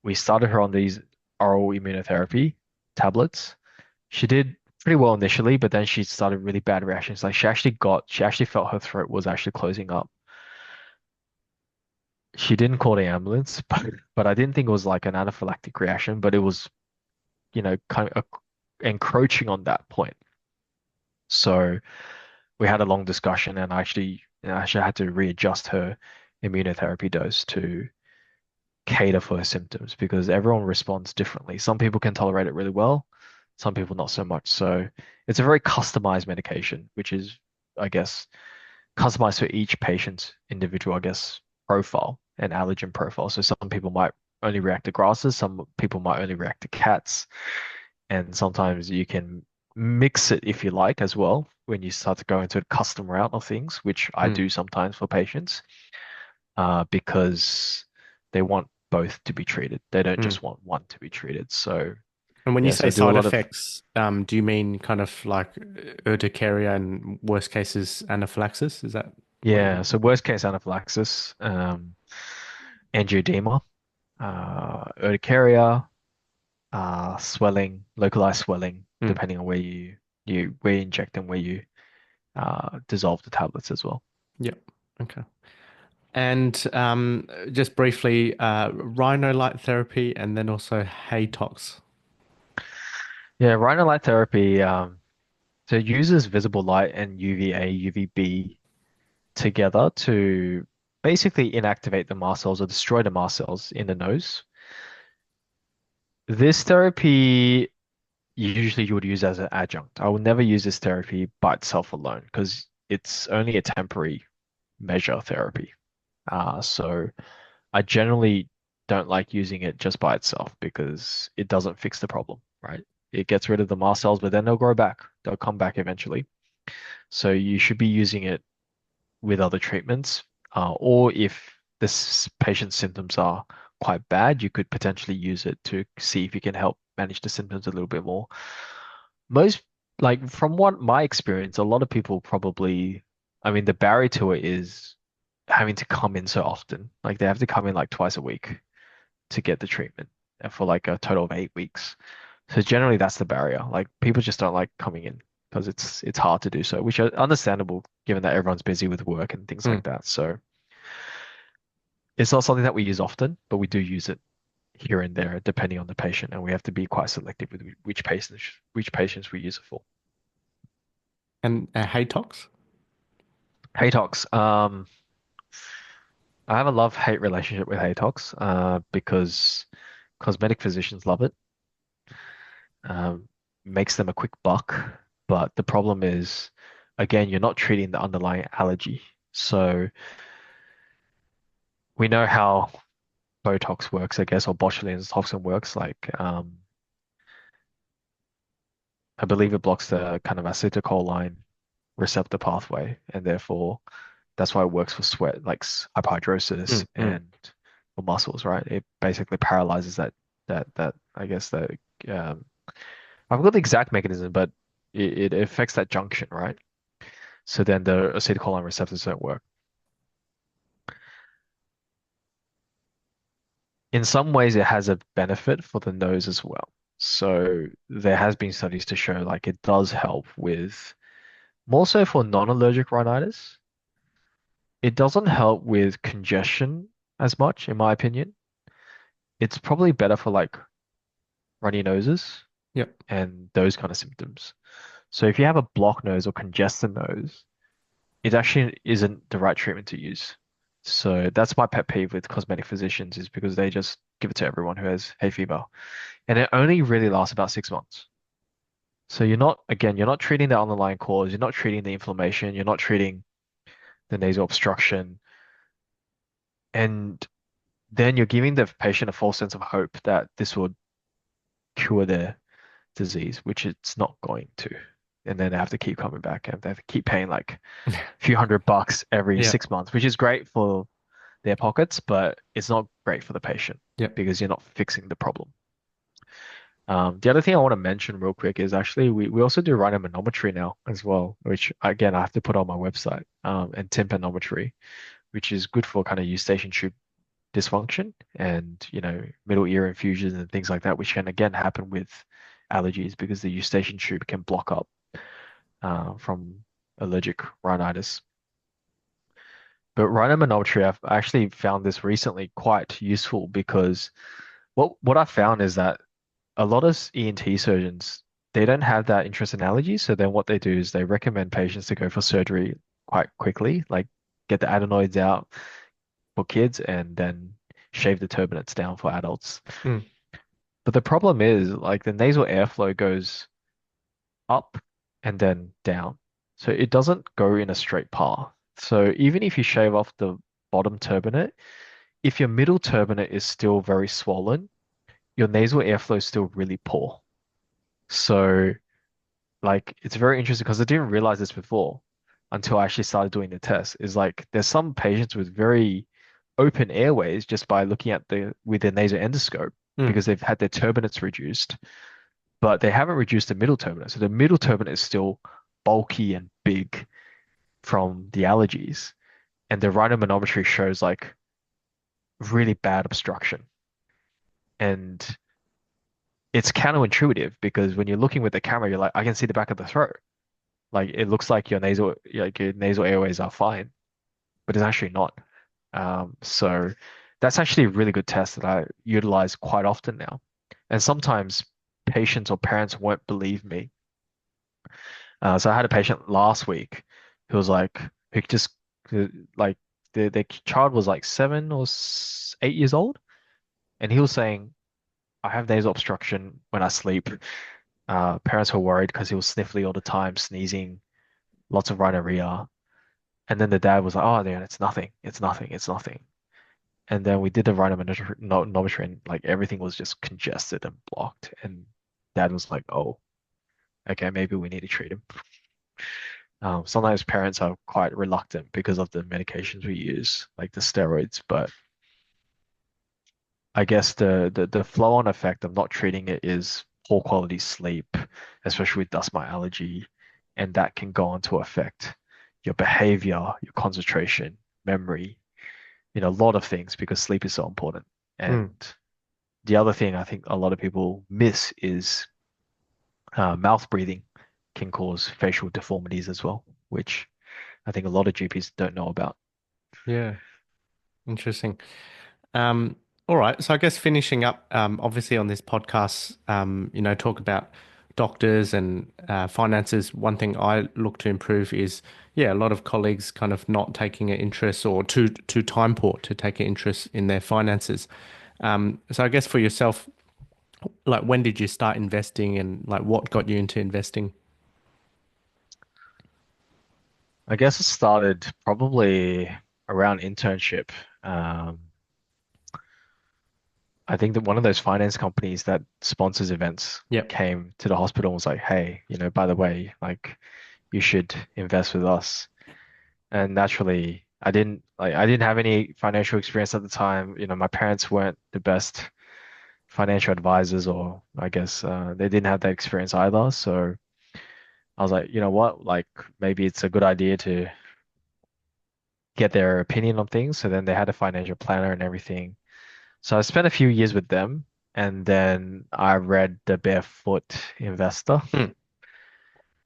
We started her on these oral immunotherapy tablets. She did pretty well initially, but then she started really bad reactions. Like she actually felt her throat was actually closing up. She didn't call the ambulance, but I didn't think it was like an anaphylactic reaction, but it was, kind of encroaching on that point. So we had a long discussion and I actually had to readjust her immunotherapy dose to cater for her symptoms because everyone responds differently. Some people can tolerate it really well, some people not so much. So it's a very customized medication, which is, I guess, customized for each patient's individual, I guess, profile and allergen profile. So some people might only react to grasses, some people might only react to cats, and sometimes you can mix it if you like as well when you start to go into a custom route of things, which I Mm. do sometimes for patients, because they want both to be treated. They don't Mm. just want one to be treated. So And when you yeah, say so do a side lot of effects, do you mean kind of like urticaria and worst cases anaphylaxis? Is that what you yeah. mean? So worst case anaphylaxis, angioedema, urticaria, swelling, localized swelling, Mm. depending on where you inject and where you dissolve the tablets as well. Yep. Okay. And just briefly, rhino light therapy and then also Haytox. Yeah, rhino light therapy. So it uses visible light and UVA, UVB together to basically inactivate the mast cells or destroy the mast cells in the nose. This therapy usually you would use as an adjunct. I would never use this therapy by itself alone because it's only a temporary measure therapy. So I generally don't like using it just by itself because it doesn't fix the problem, right? It gets rid of the mast cells, but then they'll grow back. They'll come back eventually. So you should be using it with other treatments, or if this patient's symptoms are quite bad, you could potentially use it to see if you can help manage the symptoms a little bit more. Most, like from what my experience, a lot of people probably, I mean, the barrier to it is having to come in so often. Like they have to come in like twice a week to get the treatment and for like a total of 8 weeks. So generally that's the barrier. Like people just don't like coming in because it's hard to do so, which is understandable given that everyone's busy with work and things Mm. like that. So it's not something that we use often, but we do use it. here and there depending on the patient, and we have to be quite selective with which patients we use it for. And Hatox? Hatox. I have a love-hate relationship with Hatox, because cosmetic physicians love it. Um, Makes them a quick buck, but the problem is, again, you're not treating the underlying allergy. So we know how Botox works, I guess, or botulinum toxin works. Like, I believe it blocks the kind of acetylcholine receptor pathway, and therefore that's why it works for sweat, like hyperhidrosis Mm, mm. and for muscles, right? It basically paralyzes that I guess that um, I forgot the exact mechanism, but it affects that junction, right? So then the acetylcholine receptors don't work. In some ways, it has a benefit for the nose as well. So there has been studies to show like it does help with more so for non-allergic rhinitis. It doesn't help with congestion as much, in my opinion. It's probably better for like runny noses Yep. and those kind of symptoms. So if you have a blocked nose or congested nose, it actually isn't the right treatment to use. So that's my pet peeve with cosmetic physicians is because they just give it to everyone who has hay fever. And it only really lasts about 6 months. So you're not treating the underlying cause, you're not treating the inflammation, you're not treating the nasal obstruction, and then you're giving the patient a false sense of hope that this will cure their disease, which it's not going to. And then they have to keep coming back and they have to keep paying like a few $100 every Yeah. 6 months, which is great for their pockets, but it's not great for the patient Yep. because you're not fixing the problem. The other thing I want to mention real quick is actually we also do rhinomanometry now as well, which again I have to put on my website, and tympanometry, which is good for kind of eustachian tube dysfunction and middle ear infusions and things like that, which can again happen with allergies because the eustachian tube can block up from allergic rhinitis. But rhinomanometry, I've actually found this recently quite useful because what I found is that a lot of ENT surgeons they don't have that interest in allergies, so then what they do is they recommend patients to go for surgery quite quickly, like get the adenoids out for kids and then shave the turbinates down for adults. Mm. But the problem is like the nasal airflow goes up and then down. So it doesn't go in a straight path. So even if you shave off the bottom turbinate, if your middle turbinate is still very swollen, your nasal airflow is still really poor. So like it's very interesting because I didn't realize this before until I actually started doing the test. Is like there's some patients with very open airways just by looking at the with their nasal endoscope Mm. because they've had their turbinates reduced, but they haven't reduced the middle turbinate. So the middle turbinate is still bulky and big from the allergies. And the rhinomanometry shows like really bad obstruction. And it's counterintuitive because when you're looking with the camera, you're like, I can see the back of the throat. Like it looks like your nasal airways are fine, but it's actually not. So that's actually a really good test that I utilize quite often now. And sometimes patients or parents won't believe me. So I had a patient last week who was like, who just uh, like their child was like 7 or 8 years old, and he was saying, I have nasal obstruction when I sleep. Parents were worried because he was sniffly all the time, sneezing, lots of rhinorrhea. And then the dad was like, "Oh, man, it's nothing. It's nothing. It's nothing." And then we did the rhinomanometry, and like everything was just congested and blocked. And dad was like, "Oh, okay, maybe we need to treat him." Sometimes parents are quite reluctant because of the medications we use, like the steroids. But I guess the flow-on effect of not treating it is poor quality sleep, especially with dust mite allergy, and that can go on to affect your behavior, your concentration, memory, a lot of things because sleep is so important. And Mm. the other thing I think a lot of people miss is mouth breathing can cause facial deformities as well, which I think a lot of GPs don't know about. Yeah. Interesting. All right. So I guess finishing up, obviously on this podcast, talk about doctors and finances. One thing I look to improve is, yeah, a lot of colleagues kind of not taking an interest or too time poor to take an interest in their finances. So I guess for yourself, like when did you start investing and like what got you into investing? I guess it started probably around internship. Um, I think that one of those finance companies that sponsors events Yep. came to the hospital and was like, hey, by the way, like you should invest with us. And naturally, I didn't have any financial experience at the time. My parents weren't the best financial advisors, or I guess they didn't have that experience either. So I was like, you know what? Like maybe it's a good idea to get their opinion on things. So then they had a financial planner and everything. So I spent a few years with them, and then I read The Barefoot Investor, Mm.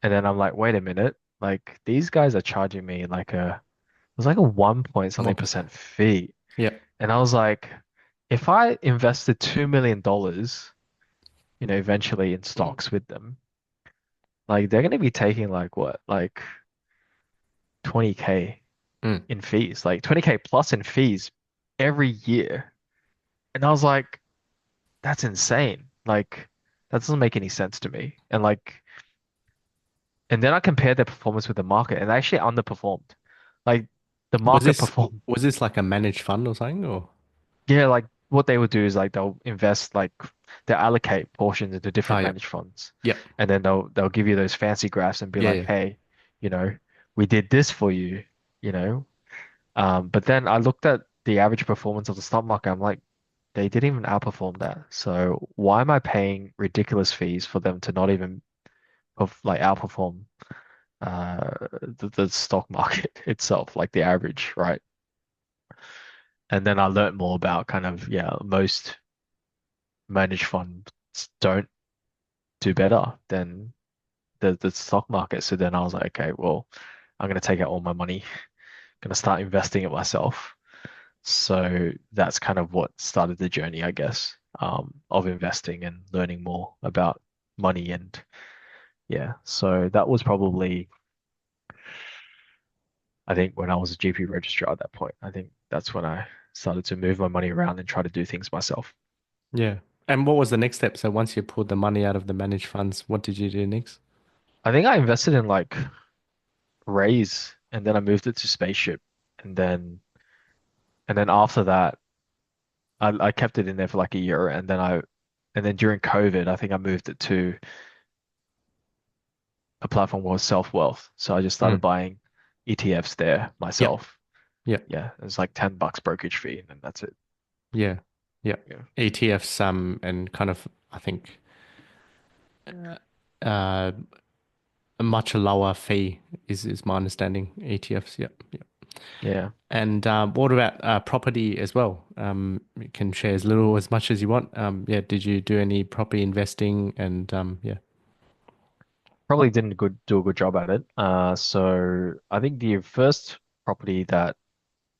and then I'm like, wait a minute, like these guys are charging me it was like a 1 point something 1%. percent fee. Yep. And I was like, if I invested $2 million, eventually in Mm. stocks with them, like they're gonna be taking like what, like 20K Mm. in fees, like 20K plus in fees every year. And I was like, that's insane. Like that doesn't make any sense to me. And then I compared their performance with the market and they actually underperformed. Like the Was market this performed. was this like a managed fund or something or? Yeah, like what they would do is like they'll invest like they'll allocate portions into Oh, different yep. managed funds. Yep. And then they'll give you those fancy graphs and be Yeah, like, yeah. hey, you know, we did this for you, you know. But then I looked at the average performance of the stock market. I'm like, they didn't even outperform that. So why am I paying ridiculous fees for them to not even like outperform the stock market itself, like the average, right? And then I learned more about kind of, yeah, most managed funds don't do better than the stock market. So then I was like, okay, well, I'm gonna take out all my money, gonna start investing it myself. So that's kind of what started the journey, I guess, of investing and learning more about money. And yeah, so that was probably, I think, when I was a GP registrar at that point. I think that's when I started to move my money around and try to do things myself. Yeah. And what was the next step? So once you pulled the money out of the managed funds, what did you do next? I think I invested in like Raise, and then I moved it to Spaceship, and then after that, I kept it in there for like a year, and then during COVID, I think I moved it to a platform called Self Wealth. So I just started Mm. buying ETFs there Yep. myself. Yep. Yeah, it's like $10 brokerage fee, and then that's it. Yeah. Yep. Yeah, ETFs, and kind of, I think, uh, a much lower fee is my understanding. ETFs. Yep. Yep. yeah. And what about property as well? You can share as little or as much as you want. Yeah. Did you do any property investing? And yeah. Probably didn't do a good job at it. So I think the first property that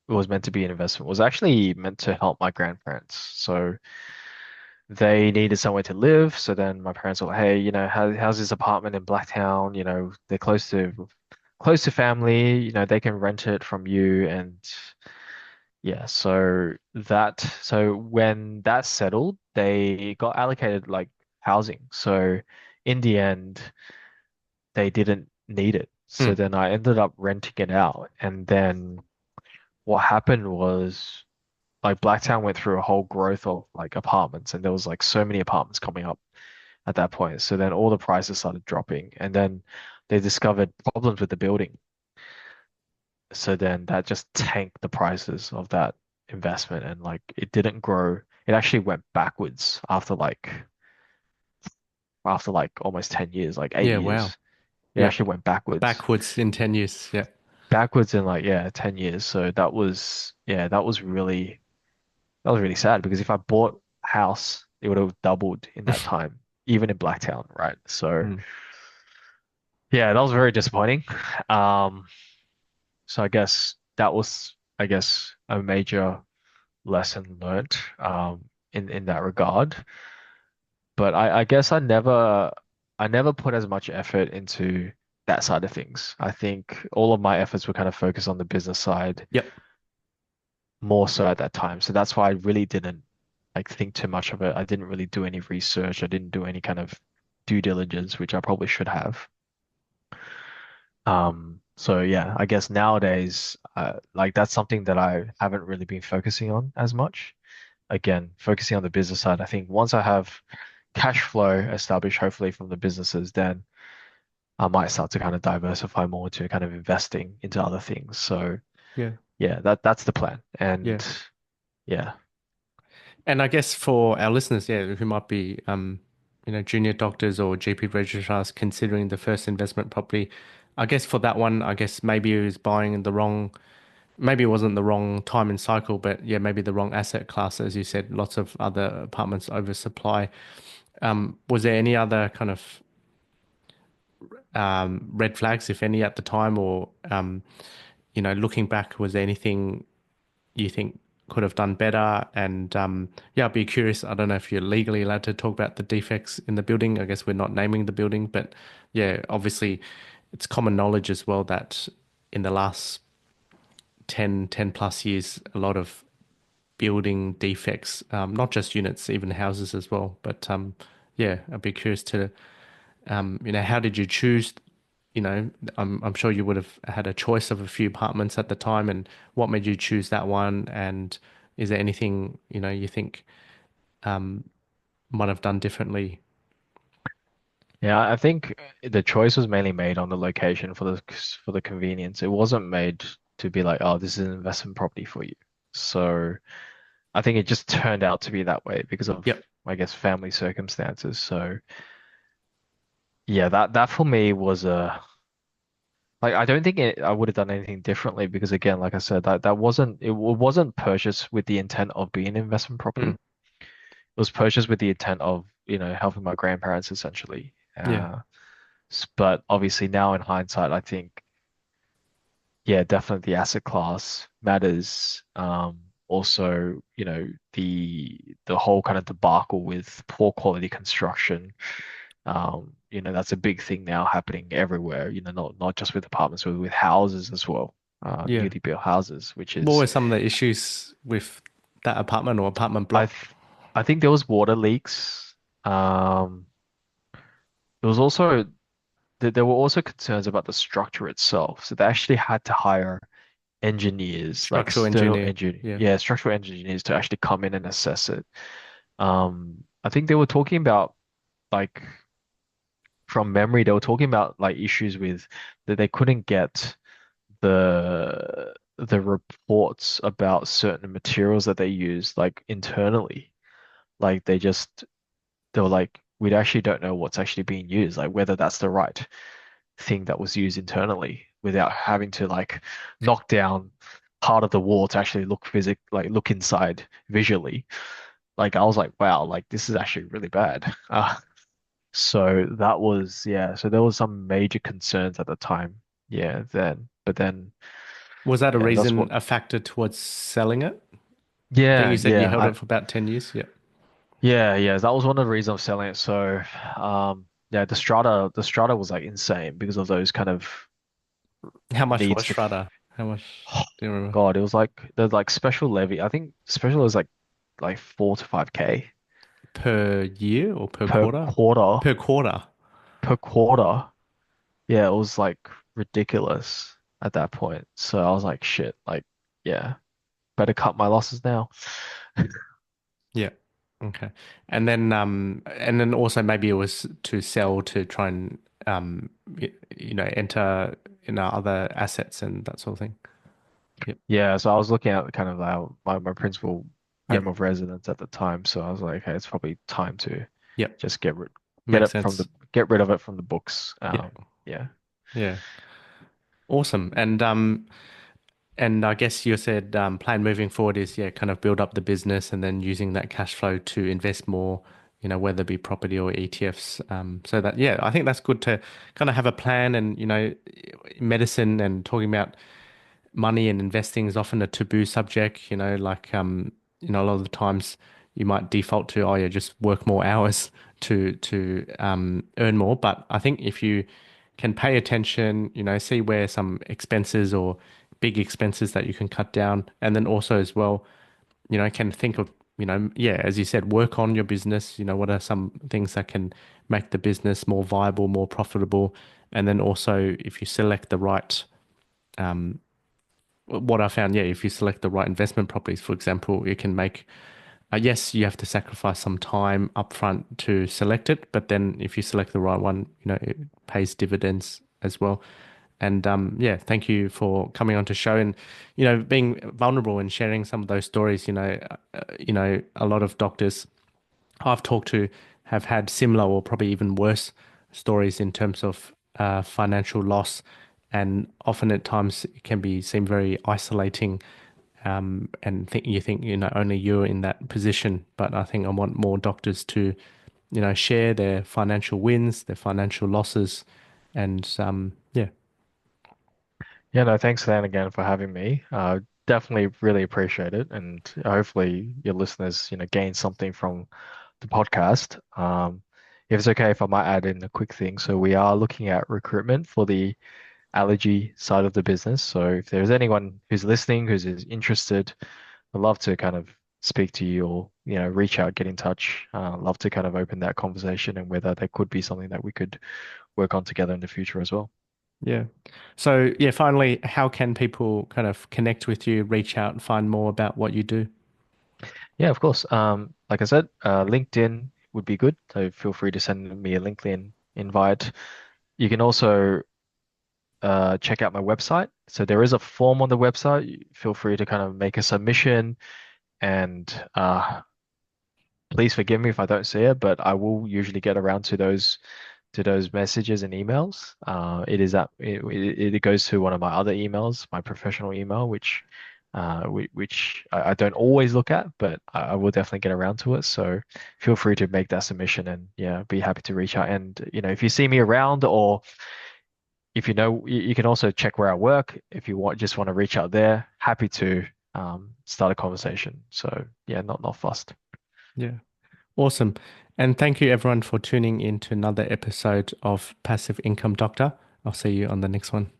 was meant to be an investment was actually meant to help my grandparents. So they needed somewhere to live. So then my parents were like, hey, how's this apartment in Blacktown? They're close to family, they can rent it from you. And yeah, so when that settled, they got allocated like housing. So in the end, they didn't need it. So Mm. then I ended up renting it out. And then what happened was like Blacktown went through a whole growth of like apartments, and there was like so many apartments coming up at that point. So then all the prices started dropping, and then they discovered problems with the building. So then that just tanked the prices of that investment, and like it didn't grow. It actually went backwards after like almost 10 years, like eight Yeah. Wow. years. It Yeah. actually went backwards. Backwards in 10 years. Yeah. Backwards in like, yeah, 10 years. So that was really sad, because if I bought a house, it would have doubled in that time, even in Blacktown, right? So Mm. yeah, that was very disappointing. Um, so I guess that was, I guess, a major lesson learned in that regard. But I guess I never put as much effort into that side of things. I think all of my efforts were kind of focused on the business side Yep. more so at that time. So that's why I really didn't like think too much of it. I didn't really do any research. I didn't do any kind of due diligence, which I probably should have. So yeah, I guess nowadays, like that's something that I haven't really been focusing on as much. Again, focusing on the business side, I think once I have cash flow established, hopefully from the businesses, then I might start to kind of diversify more to kind of investing into other things. So Yeah. yeah, that's the plan. Yeah. And yeah. And I guess for our listeners, yeah, who might be, junior doctors or GP registrars considering the first investment property, I guess for that one, I guess maybe he was buying the wrong, maybe it wasn't the wrong time and cycle, but yeah, maybe the wrong asset class, as you said, lots of other apartments oversupply. Was there any other kind of red flags, if any, at the time, or looking back, was there anything you think could have done better? And yeah, I'd be curious. I don't know if you're legally allowed to talk about the defects in the building. I guess we're not naming the building, but yeah, obviously it's common knowledge as well that in the last 10 plus years, a lot of building defects, not just units, even houses as well. But yeah, I'd be curious to, how did you choose? I'm sure you would have had a choice of a few apartments at the time, and what made you choose that one? And is there anything, you think might have done differently? Yeah, I think the choice was mainly made on the location for the convenience. It wasn't made to be like, oh, this is an investment property for you. So I think it just turned out to be that way because of, Yep. I guess, family circumstances. So yeah, that for me was a like I don't think I would have done anything differently because again, like I said, that wasn't it wasn't purchased with the intent of being an investment property. Mm. It was purchased with the intent of, helping my grandparents essentially. Yeah. But obviously now in hindsight, I think, yeah, definitely the asset class matters. Also, the whole kind of debacle with poor quality construction. That's a big thing now happening everywhere, not just with apartments, but with houses as well. Yeah. Newly built houses, which What is were some of the issues with that apartment or apartment I block? th I think there was water leaks. Um, there was also there were also concerns about the structure itself. So they actually had to hire engineers, like Structural external engineer. engineer, Yeah. yeah, structural engineers to actually come in and assess it. I think they were talking about like from memory, they were talking about like issues with that they couldn't get the reports about certain materials that they use like internally. Like they were like, we actually don't know what's actually being used, like whether that's the right thing that was used internally without having to like knock down part of the wall to actually look inside visually. Like I was like, wow, like this is actually really bad. So that was, yeah, so there was some major concerns at the time. Yeah, but then Was that a yeah, that's reason, what a factor towards selling it? I think yeah, you said you yeah. held I it for about 10 years. Yeah. yeah, that was one of the reasons I'm selling it. So yeah, the strata was like insane because of those kind of How much was needs to Strata? How much do you remember? God, it was like there's like special levy. I think special is like 4 to 5K Per year or per per quarter? quarter Per quarter. per quarter. Yeah, it was like ridiculous at that point. So I was like, shit, like yeah, better cut my losses now. Yeah. Okay. And then also maybe it was to sell to try and enter other assets and that sort of thing. Yep. Yeah, so I was looking at kind of my principal home Yep. of residence at the time. So I was like, hey, it's probably time to Yep. just Makes sense. get rid of it from the books. Yeah. Yeah. Yeah. Awesome. And I guess you said plan moving forward is yeah, kind of build up the business and then using that cash flow to invest more, whether it be property or ETFs. So that yeah, I think that's good to kind of have a plan and medicine and talking about money and investing is often a taboo subject, like a lot of the times you might default to, oh yeah, just work more hours to earn more. But I think if you can pay attention, see where some expenses or big expenses that you can cut down, and then also as well, can think of, yeah, as you said, work on your business. What are some things that can make the business more viable, more profitable, and then also if you select the right what I found, yeah, if you select the right investment properties, for example, you can make, yes, you have to sacrifice some time upfront to select it, but then if you select the right one, it pays dividends as well. And yeah, thank you for coming on to show and, being vulnerable and sharing some of those stories. A lot of doctors I've talked to have had similar or probably even worse stories in terms of financial loss, and often at times it can be seem very isolating. And think only you're in that position, but I think I want more doctors to share their financial wins, their financial losses, and yeah, Yeah, no, thanks Dan again for having me. Definitely really appreciate it, and hopefully your listeners, gain something from the podcast. If it's okay if I might add in a quick thing, so we are looking at recruitment for the allergy side of the business. So if there's anyone who's listening who's interested, I'd love to kind of speak to you or reach out, get in touch. Love to kind of open that conversation and whether there could be something that we could work on together in the future as well. yeah. So yeah, finally, how can people kind of connect with you, reach out, and find more about what you do? Yeah, of course. Like I said, LinkedIn would be good. So feel free to send me a LinkedIn invite. You can also check out my website. So there is a form on the website. Feel free to kind of make a submission and please forgive me if I don't see it, but I will usually get around to those messages and emails. It goes to one of my other emails, my professional email, which I don't always look at, but I will definitely get around to it. So feel free to make that submission and yeah, be happy to reach out. And if you see me around or if you can also check where I work if you just want to reach out there. Happy to start a conversation. So yeah, not fussed. Yeah. Awesome. And thank you everyone for tuning in to another episode of Passive Income Doctor. I'll see you on the next one.